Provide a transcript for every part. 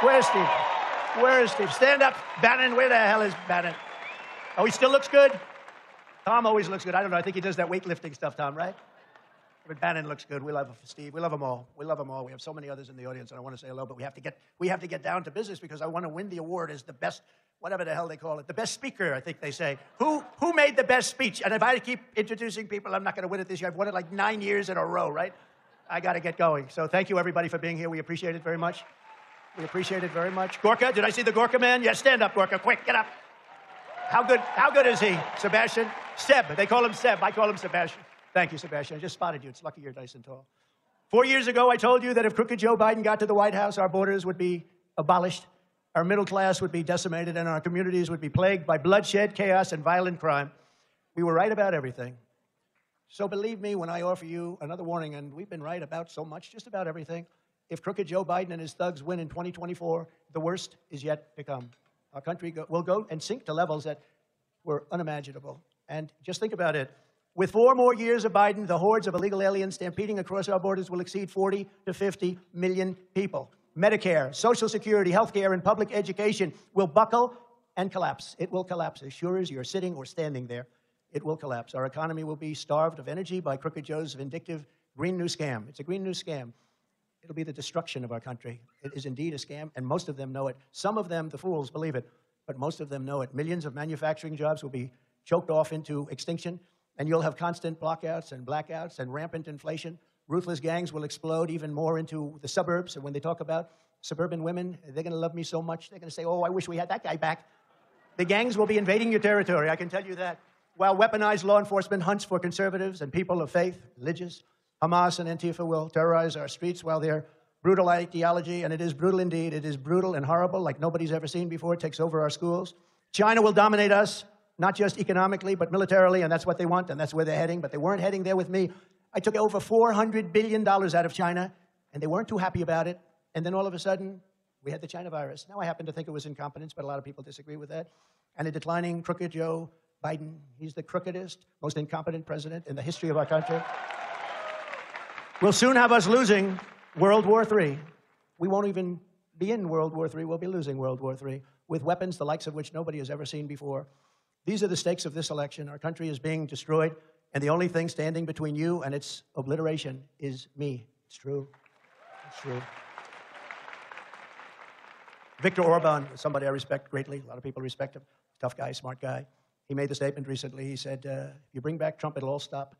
Where's Steve? Where is Steve? Stand up. Bannon, where the hell is Bannon? Oh, he still looks good? Tom always looks good. I don't know. I think he does that weightlifting stuff, Tom, right? But Bannon looks good. We love Steve. We love them all. We love them all. We have so many others in the audience, and I want to say hello, but we have to get down to business because I want to win the award as the best, whatever the hell they call it, the best speaker, I think they say. Who made the best speech? And if I keep introducing people, I'm not going to win it this year. I've won it like 9 years in a row, right? I got to get going. So thank you, everybody, for being here. We appreciate it very much. We appreciate it very much. Gorka, did I see the Gorka man? Yeah, stand up, Gorka, quick, get up. How good is he? Sebastian? Seb, they call him Seb. I call him Sebastian. Thank you, Sebastian. I just spotted you. It's lucky you're nice and tall. 4 years ago, I told you that if crooked Joe Biden got to the White House, our borders would be abolished, our middle class would be decimated, and our communities would be plagued by bloodshed, chaos, and violent crime. We were right about everything. So believe me when I offer you another warning, and we've been right about so much, just about everything. If crooked Joe Biden and his thugs win in 2024, the worst is yet to come. Our country will go and sink to levels that were unimaginable. And just think about it. With 4 more years of Biden, the hordes of illegal aliens stampeding across our borders will exceed 40 to 50 million people. Medicare, Social Security, healthcare, and public education will buckle and collapse. It will collapse. As sure as you're sitting or standing there, it will collapse. Our economy will be starved of energy by crooked Joe's vindictive Green New Scam. It's a Green New Scam. It'll be the destruction of our country. It is indeed a scam, and most of them know it. Some of them, the fools, believe it, but most of them know it. Millions of manufacturing jobs will be choked off into extinction, and you'll have constant blockouts and blackouts and rampant inflation. Ruthless gangs will explode even more into the suburbs, and when they talk about suburban women, they're going to love me so much, they're going to say, oh, I wish we had that guy back. The gangs will be invading your territory, I can tell you that. While weaponized law enforcement hunts for conservatives and people of faith, religious, Hamas and Antifa will terrorize our streets while their brutal ideology, and it is brutal indeed, it is brutal and horrible like nobody's ever seen before, takes over our schools. China will dominate us, not just economically, but militarily, and that's what they want, and that's where they're heading, but they weren't heading there with me. I took over $400 billion out of China, and they weren't too happy about it, and then all of a sudden, we had the China virus. Now, I happen to think it was incompetence, but a lot of people disagree with that. And a declining crooked Joe Biden, he's the crookedest, most incompetent president in the history of our country. We'll soon have us losing World War III. We won't even be in World War III. We'll be losing World War III with weapons the likes of which nobody has ever seen before. These are the stakes of this election. Our country is being destroyed, and the only thing standing between you and its obliteration is me. It's true. It's true. Viktor Orban is somebody I respect greatly. A lot of people respect him. Tough guy, smart guy. He made the statement recently. He said, if you bring back Trump, it'll all stop.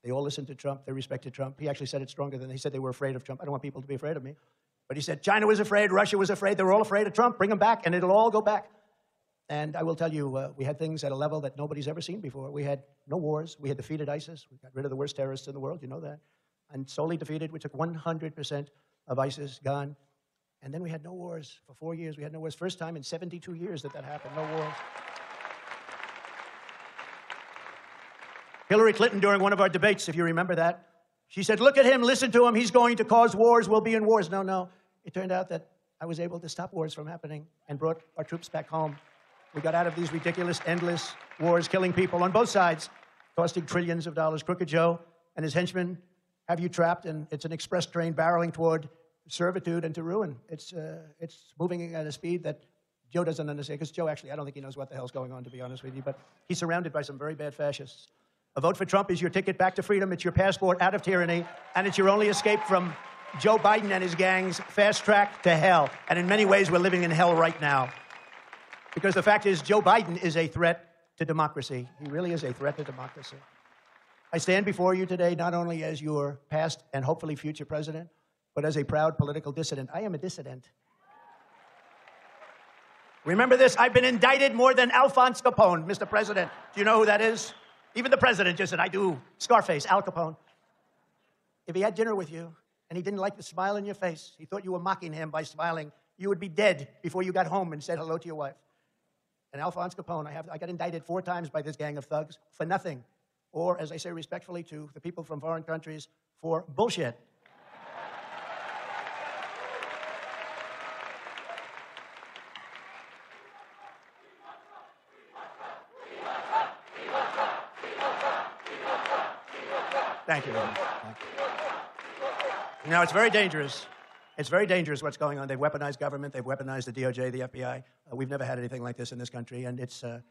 They all listened to Trump. They respected Trump. He actually said it stronger than he said they were afraid of Trump. I don't want people to be afraid of me. But he said China was afraid, Russia was afraid. They were all afraid of Trump. Bring him back, and it'll all go back. And I will tell you, we had things at a level that nobody's ever seen before. We had no wars. We had defeated ISIS. We got rid of the worst terrorists in the world. You know that. And solely defeated. We took 100% of ISIS gone. And then we had no wars. For 4 years, we had no wars. First time in 72 years that happened. No wars. Hillary Clinton, during one of our debates, if you remember that, she said, look at him, listen to him, he's going to cause wars, we'll be in wars. No. It turned out that I was able to stop wars from happening and brought our troops back home. We got out of these ridiculous, endless wars, killing people on both sides, costing trillions of dollars. Crooked Joe and his henchmen have you trapped, and it's an express train barreling toward servitude and to ruin. It's moving at a speed that Joe doesn't understand, because Joe, actually, I don't think he knows what the hell's going on, to be honest with you, but he's surrounded by some very bad fascists. A vote for Trump is your ticket back to freedom. It's your passport out of tyranny, and it's your only escape from Joe Biden and his gang's fast track to hell. And in many ways, we're living in hell right now. Because the fact is, Joe Biden is a threat to democracy. He really is a threat to democracy. I stand before you today not only as your past and hopefully future president, but as a proud political dissident. I am a dissident. Remember this, I've been indicted more than Alphonse Capone, Mr. President. Do you know who that is? Even the president just said, I do. Scarface, Al Capone. If he had dinner with you and he didn't like the smile on your face, he thought you were mocking him by smiling, you would be dead before you got home and said hello to your wife. And Alphonse Capone, I got indicted 4 times by this gang of thugs for nothing. Or, as I say respectfully to the people from foreign countries, for bullshit. Thank you. Thank you. Now, it's very dangerous. It's very dangerous what's going on. They've weaponized government. They've weaponized the DOJ, the FBI. We've never had anything like this in this country, and it's a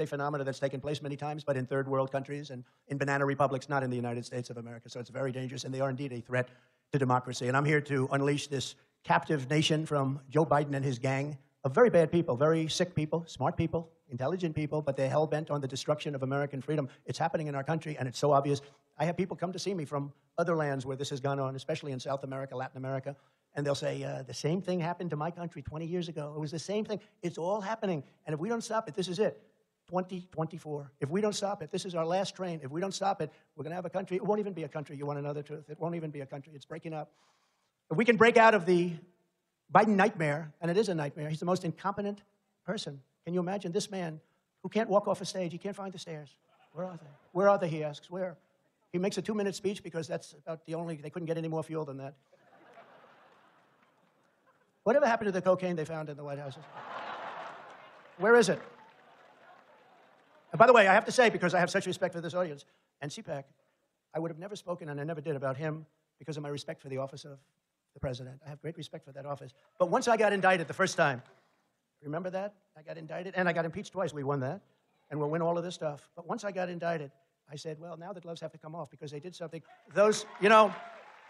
phenomenon that's taken place many times, but in third world countries and in banana republics, not in the United States of America. So it's very dangerous, and they are indeed a threat to democracy. And I'm here to unleash this captive nation from Joe Biden and his gang of very bad people, very sick people, smart people, intelligent people, but they're hell-bent on the destruction of American freedom. It's happening in our country, and it's so obvious. I have people come to see me from other lands where this has gone on, especially in South America, Latin America, and they'll say, the same thing happened to my country 20 years ago. It was the same thing. It's all happening, and if we don't stop it, this is it. 2024. If we don't stop it, this is our last train. If we don't stop it, we're going to have a country. It won't even be a country. You want another truth? It won't even be a country. It's breaking up. If we can break out of the Biden nightmare, and it is a nightmare, he's the most incompetent person. Can you imagine this man who can't walk off a stage? He can't find the stairs. Where are they? Where are they, he asks. Where? He makes a 2-minute speech because that's about the only, they couldn't get any more fuel than that. Whatever happened to the cocaine they found in the White House? Where is it? And by the way, I have to say, because I have such respect for this audience, and CPAC, I would have never spoken, and I never did, about him because of my respect for the office of the president. I have great respect for that office. But once I got indicted the first time, remember that? I got indicted, and I got impeached twice. We won that, and we'll win all of this stuff. But once I got indicted, I said, well, now the gloves have to come off because they did something. Those, you know,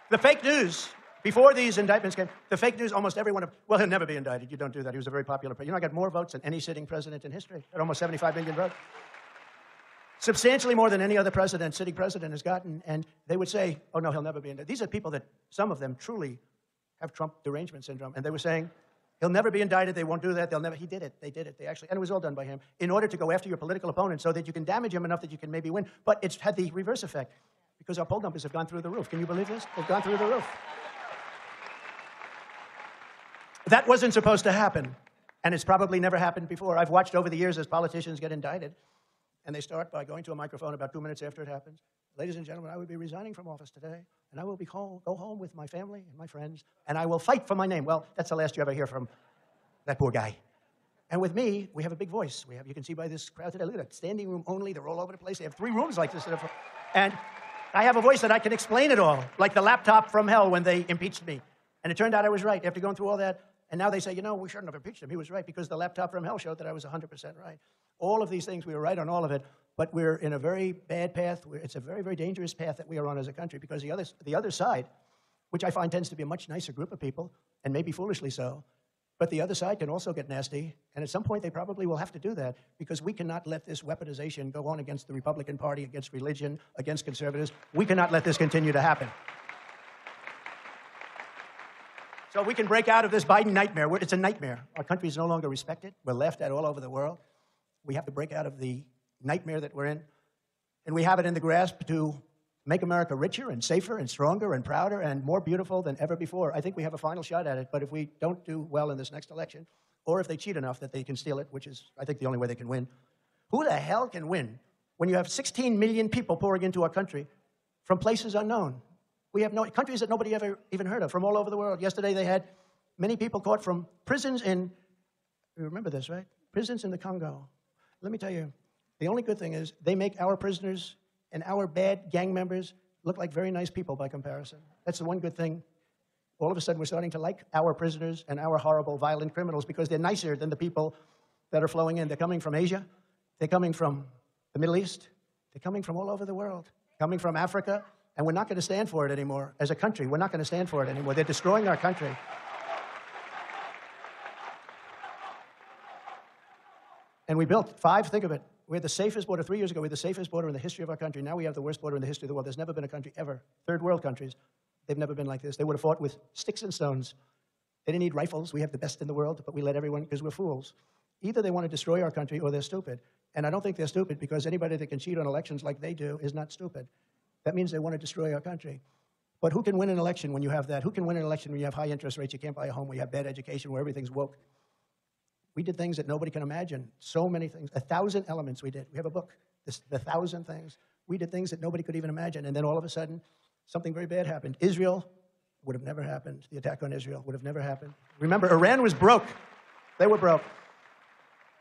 the fake news, before these indictments came, the fake news, almost everyone, well, he'll never be indicted. You don't do that. He was a very popular president. You know, I got more votes than any sitting president in history. I got almost 75 million votes. Substantially more than any other president, sitting president has gotten, and they would say, oh, no, he'll never be indicted. These are people that, some of them truly have Trump derangement syndrome, and they were saying, he'll never be indicted, they won't do that, they'll never, he did it, they did it, they actually, and it was all done by him, in order to go after your political opponent so that you can damage him enough that you can maybe win. But it's had the reverse effect, because our poll numbers have gone through the roof. Can you believe this? They've gone through the roof. That wasn't supposed to happen, and it's probably never happened before. I've watched over the years as politicians get indicted, and they start by going to a microphone about 2 minutes after it happens. Ladies and gentlemen, I would be resigning from office today, and I will go home with my family and my friends, and I will fight for my name. Well, that's the last you ever hear from that poor guy. And with me, we have a big voice. You can see by this crowd today, look at that, standing room only. They're all over the place. They have 3 rooms like this. And I have a voice that I can explain it all, like the laptop from hell when they impeached me. And it turned out I was right after going through all that. And now they say, you know, we shouldn't have impeached him. He was right because the laptop from hell showed that I was 100% right. All of these things, we were right on all of it, but we're in a very bad path. It's a very, very dangerous path that we are on as a country because the other side, which I find tends to be a much nicer group of people, and maybe foolishly so, but the other side can also get nasty, and at some point they probably will have to do that because we cannot let this weaponization go on against the Republican Party, against religion, against conservatives. We cannot let this continue to happen. So we can break out of this Biden nightmare. It's a nightmare. Our country is no longer respected. We're laughed at all over the world. We have to break out of the nightmare that we're in. And we have it in the grasp to make America richer and safer and stronger and prouder and more beautiful than ever before. I think we have a final shot at it. But if we don't do well in this next election, or if they cheat enough that they can steal it, which is, I think, the only way they can win, who the hell can win when you have 16 million people pouring into our country from places unknown? We have countries that nobody ever even heard of from all over the world. Yesterday they had many people caught from prisons in, you remember this, right? Prisons in the Congo. Let me tell you, the only good thing is they make our prisoners and our bad gang members look like very nice people by comparison. That's the one good thing. All of a sudden we're starting to like our prisoners and our horrible, violent criminals because they're nicer than the people that are flowing in. They're coming from Asia. They're coming from the Middle East. They're coming from all over the world, coming from Africa. And we're not going to stand for it anymore. As a country, we're not going to stand for it anymore. They're destroying our country. And we built 5, think of it. We had the safest border 3 years ago. We had the safest border in the history of our country. Now we have the worst border in the history of the world. There's never been a country ever. Third world countries, they've never been like this. They would have fought with sticks and stones. They didn't need rifles. We have the best in the world, but we let everyone, because we're fools. Either they want to destroy our country or they're stupid. And I don't think they're stupid because anybody that can cheat on elections like they do is not stupid. That means they want to destroy our country. But who can win an election when you have that? Who can win an election when you have high interest rates, you can't buy a home, when you have bad education, where everything's woke? We did things that nobody can imagine. So many things. 1,000 elements we did. We have a book, the 1,000 things. We did things that nobody could even imagine. And then all of a sudden, something very bad happened. Israel would have never happened. The attack on Israel would have never happened. Remember, Iran was broke. They were broke.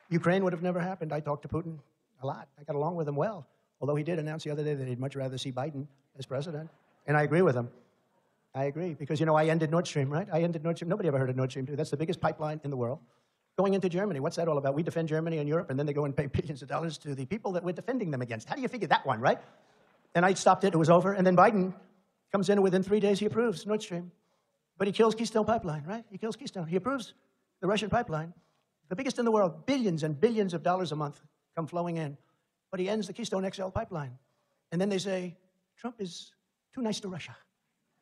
Ukraine would have never happened. I talked to Putin a lot. I got along with him well. Although he did announce the other day that he'd much rather see Biden as president. And I agree with him. I agree, because, you know, I ended Nord Stream, right? I ended Nord Stream. Nobody ever heard of Nord Stream 2. That's the biggest pipeline in the world going into Germany. What's that all about? We defend Germany and Europe, and then they go and pay billions of dollars to the people that we're defending them against. How do you figure that one, right? And I stopped it. It was over. And then Biden comes in, and within 3 days, he approves Nord Stream. But he kills Keystone Pipeline, right? He kills Keystone. He approves the Russian pipeline, the biggest in the world. Billions and billions of dollars a month come flowing in. But he ends the Keystone XL pipeline. And then they say, Trump is too nice to Russia.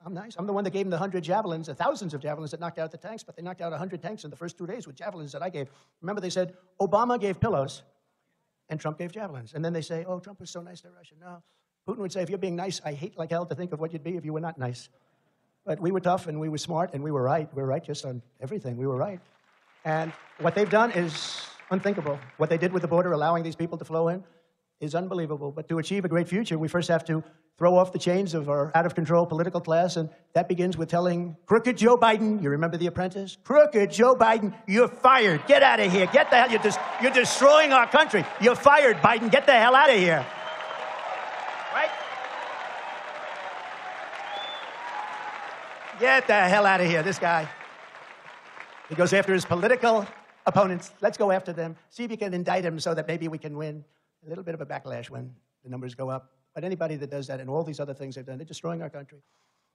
I'm nice. I'm the one that gave him the 100 javelins, the thousands of javelins that knocked out the tanks, but they knocked out 100 tanks in the first 2 days with javelins that I gave. Remember, they said Obama gave pillows and Trump gave javelins. And then they say, oh, Trump was so nice to Russia. No. Putin would say, if you're being nice, I hate like hell to think of what you'd be if you were not nice. But we were tough, and we were smart, and we were right. We were right just on everything. We were right. And what they've done is unthinkable. What they did with the border, allowing these people to flow in, is unbelievable. But to achieve a great future, we first have to throw off the chains of our out-of-control political class, and that begins with telling crooked Joe Biden, you remember The Apprentice? Crooked Joe Biden, you're fired. Get out of here. Get the hell. You're destroying our country. You're fired, Biden. Get the hell out of here. Right? Get the hell out of here. This guy, he goes after his political opponents. Let's go after them. See if you can indict him so that maybe we can win. A little bit of a backlash when the numbers go up. But anybody that does that and all these other things they've done, they're destroying our country.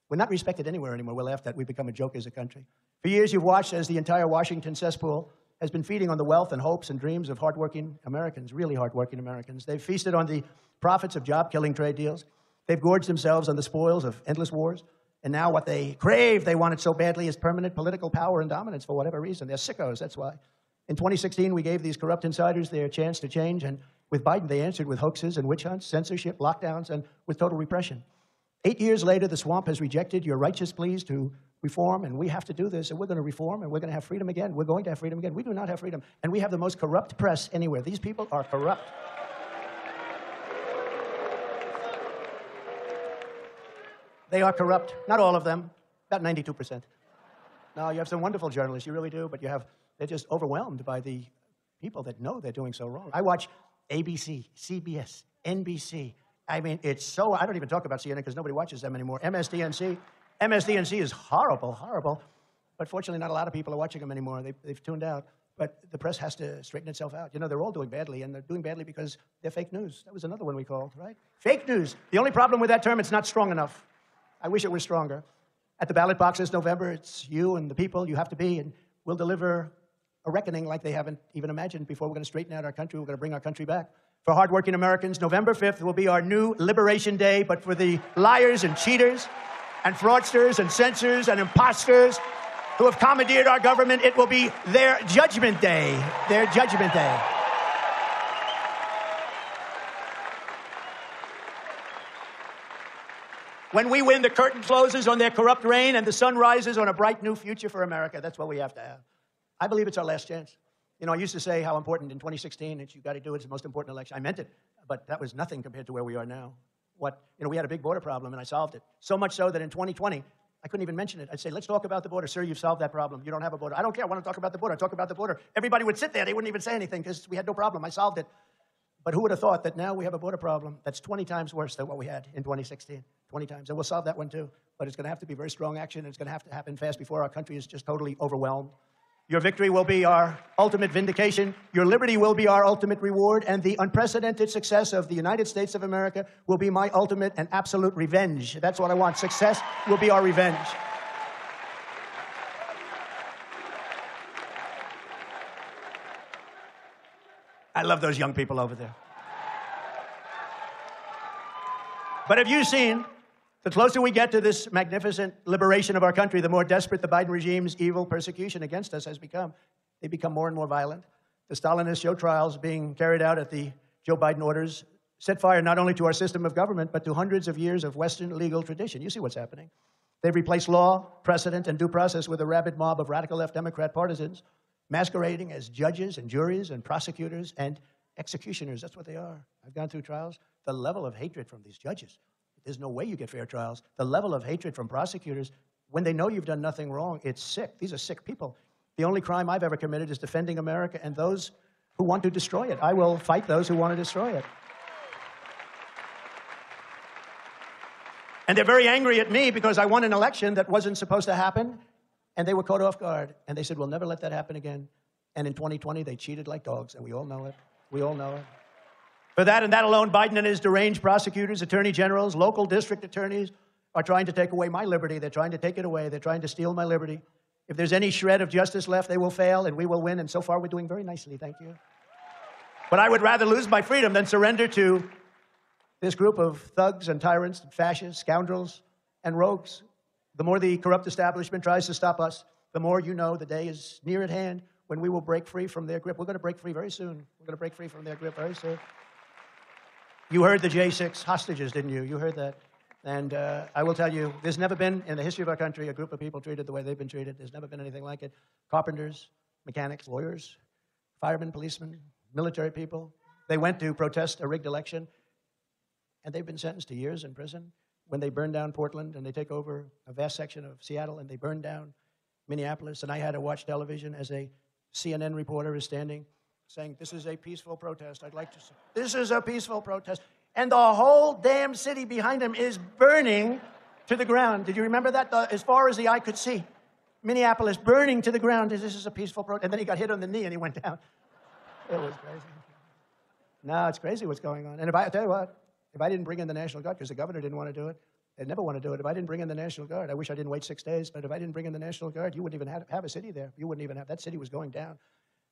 We're not respected anywhere anymore. We're laughed at. We've become a joke as a country. For years, you've watched as the entire Washington cesspool has been feeding on the wealth and hopes and dreams of hardworking Americans, really hardworking Americans. They've feasted on the profits of job-killing trade deals. They've gorged themselves on the spoils of endless wars. And now what they crave, they want it so badly, is permanent political power and dominance for whatever reason. They're sickos, that's why. In 2016, we gave these corrupt insiders their chance to change, and with Biden, they answered with hoaxes and witch hunts, censorship, lockdowns, and with total repression. 8 years later, the swamp has rejected your righteous pleas to reform, and we have to do this, and we're going to reform, and we're going to have freedom again. We're going to have freedom again. We do not have freedom, and we have the most corrupt press anywhere. These people are corrupt. They are corrupt. Not all of them, about 92%. No, you have some wonderful journalists, you really do, but they're just overwhelmed by the people that know they're doing so wrong. I watch ABC, CBS, NBC. I mean, it's so, I don't even talk about CNN because nobody watches them anymore. MSDNC. MSDNC is horrible, horrible. But fortunately, not a lot of people are watching them anymore. They've tuned out. But the press has to straighten itself out. You know, they're all doing badly, and they're doing badly because they're fake news. That was another one we called, right? Fake news. The only problem with that term, it's not strong enough. I wish it was stronger. At the ballot box this November, it's you and the people you have to be, and we'll deliver a reckoning like they haven't even imagined before. We're going to straighten out our country. We're going to bring our country back. For hardworking Americans, November 5th will be our new Liberation Day, but for the liars and cheaters and fraudsters and censors and imposters who have commandeered our government, it will be their Judgment Day. Their Judgment Day. When we win, the curtain closes on their corrupt reign and the sun rises on a bright new future for America. That's what we have to have. I believe it's our last chance. You know, I used to say how important in 2016, that you got to do it, it's the most important election. I meant it, but that was nothing compared to where we are now. We had a big border problem, and I solved it. So much so that in 2020, I couldn't even mention it. I'd say, let's talk about the border. Sir, you've solved that problem. You don't have a border. I don't care. I want to talk about the border. Talk about the border. Everybody would sit there. They wouldn't even say anything because we had no problem. I solved it. But who would have thought that now we have a border problem that's 20 times worse than what we had in 2016? 20 times. And we'll solve that one, too. But it's going to have to be very strong action, and it's going to have to happen fast before our country is just totally overwhelmed. Your victory will be our ultimate vindication. Your liberty will be our ultimate reward. And the unprecedented success of the United States of America will be my ultimate and absolute revenge. That's what I want. Success will be our revenge. I love those young people over there. But have you seen, the closer we get to this magnificent liberation of our country, the more desperate the Biden regime's evil persecution against us has become. They become more and more violent. The Stalinist show trials being carried out at the Joe Biden orders set fire not only to our system of government, but to hundreds of years of Western legal tradition. You see what's happening. They've replaced law, precedent, and due process with a rabid mob of radical left Democrat partisans masquerading as judges and juries and prosecutors and executioners. That's what they are. I've gone through trials. The level of hatred from these judges. There's no way you get fair trials. The level of hatred from prosecutors, when they know you've done nothing wrong, it's sick. These are sick people. The only crime I've ever committed is defending America and those who want to destroy it. I will fight those who want to destroy it. And they're very angry at me because I won an election that wasn't supposed to happen, and they were caught off guard. And they said, we'll never let that happen again. And in 2020, they cheated like dogs, and we all know it. We all know it. For that and that alone, Biden and his deranged prosecutors, attorney generals, local district attorneys are trying to take away my liberty. They're trying to take it away. They're trying to steal my liberty. If there's any shred of justice left, they will fail, and we will win. And so far, we're doing very nicely. Thank you. But I would rather lose my freedom than surrender to this group of thugs and tyrants, and fascists, scoundrels, and rogues. The more the corrupt establishment tries to stop us, the more you know the day is near at hand when we will break free from their grip. We're going to break free very soon. We're going to break free from their grip very soon. You heard the J6 hostages, didn't you? You heard that. And I will tell you, there's never been in the history of our country a group of people treated the way they've been treated. There's never been anything like it. Carpenters, mechanics, lawyers, firemen, policemen, military people. They went to protest a rigged election, and they've been sentenced to years in prison. When they burn down Portland and they take over a vast section of Seattle and they burn down Minneapolis, and I had to watch television as a CNN reporter is standing saying, this is a peaceful protest. I'd like to say, this is a peaceful protest. And the whole damn city behind him is burning to the ground. Did you remember that? As far as the eye could see, Minneapolis burning to the ground. This is a peaceful protest. And then he got hit on the knee and he went down. It was crazy. No, it's crazy what's going on. And I tell you what, if I didn't bring in the National Guard, because the governor didn't want to do it, they'd never want to do it. If I didn't bring in the National Guard, I wish I didn't wait 6 days, but if I didn't bring in the National Guard, you wouldn't even have a city there. You wouldn't even have, that city was going down.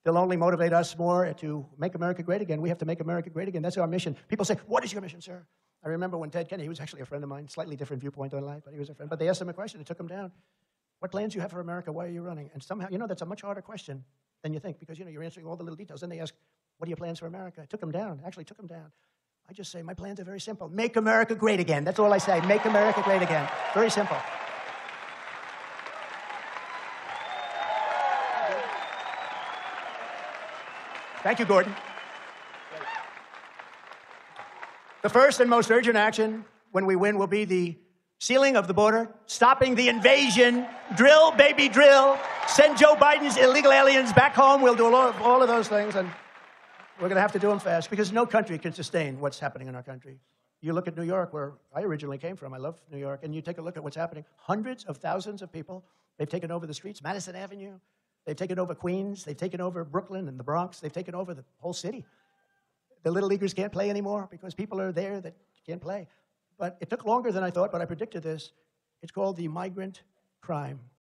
They'll only motivate us more to make America great again. We have to make America great again. That's our mission. People say, what is your mission, sir? I remember when Ted Kennedy, he was actually a friend of mine, slightly different viewpoint on life, but he was a friend. But they asked him a question. It took him down. What plans do you have for America? Why are you running? And somehow, that's a much harder question than you think because, you're answering all the little details. Then they ask, what are your plans for America? It took him down. Actually took him down. I just say, my plans are very simple. Make America great again. That's all I say. Make America great again. Very simple. Thank you, Gordon. The first and most urgent action when we win will be the sealing of the border, stopping the invasion, drill, baby, drill, send Joe Biden's illegal aliens back home. We'll do all of those things, and we're going to have to do them fast because no country can sustain what's happening in our country. You look at New York, where I originally came from. I love New York, and you take a look at what's happening. Hundreds of thousands of people, they've taken over the streets, Madison Avenue. They've taken over Queens. They've taken over Brooklyn and the Bronx. They've taken over the whole city. The Little Leaguers can't play anymore because people are there that can't play. But it took longer than I thought, but I predicted this. It's called the migrant crime.